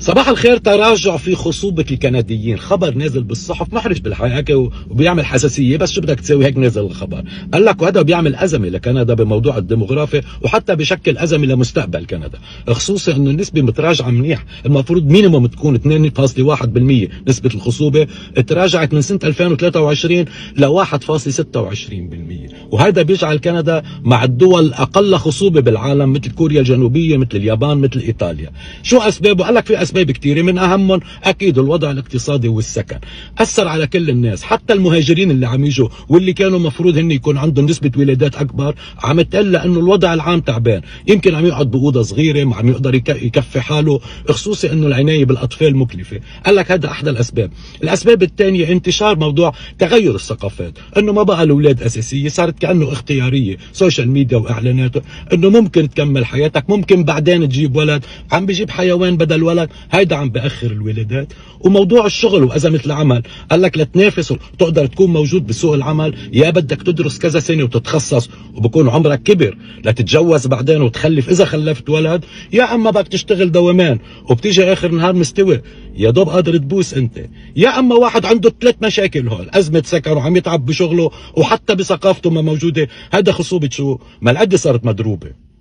صباح الخير. تراجع في خصوبة الكنديين، خبر نازل بالصحف محرج بالحقيقة وبيعمل حساسية، بس شو بدك تسوي، هيك نازل الخبر. قال لك وهذا بيعمل أزمة لكندا بموضوع الديموغرافي، وحتى بشكل أزمة لمستقبل كندا، خصوصا انه النسبة متراجعة منيح. المفروض مينيموم تكون 2.1% نسبة الخصوبة، تراجعت من سنة 2023 ل 1.26%، وهذا بيجعل كندا مع الدول أقل خصوبة بالعالم، مثل كوريا الجنوبية، مثل اليابان، مثل إيطاليا. شو أسبابه؟ قال لك في أسباب كثيرة، من أهمهم أكيد الوضع الاقتصادي والسكن، أثر على كل الناس، حتى المهاجرين اللي عم يجوا واللي كانوا مفروض هن يكون عندهم نسبة ولادات أكبر عم تقل، لأنه الوضع العام تعبان، يمكن عم يقعد بأوضة صغيرة، ما عم يقدر يكفي حاله، خصوصي أنه العناية بالأطفال مكلفة. قال لك هذا أحد الأسباب. الأسباب الثانية انتشار موضوع تغير الثقافات، أنه ما بقى الأولاد أساسية، صارت كأنه اختيارية، سوشيال ميديا وإعلاناته، أنه ممكن تكمل حياتك، ممكن بعدين تجيب ولد، عم بيجيب حيوان بدل ولد، هيدا عم بأخر الولادات. وموضوع الشغل وأزمة العمل، قال لك لتنافس وتقدر تكون موجود بسوق العمل، يا بدك تدرس كذا سنة وتتخصص وبكون عمرك كبر لتتجوز بعدين وتخلف إذا خلفت ولد، يا أما بدك تشتغل دوامين وبتيجي آخر النهار مستوي يا دوب قادر تبوس أنت، يا أما واحد عنده 3 مشاكل هول، أزمة سكن وعم يتعب بشغله وحتى بثقافته ما موجودة. هذا خصوبة شو؟ ما العدة صارت مضروبة.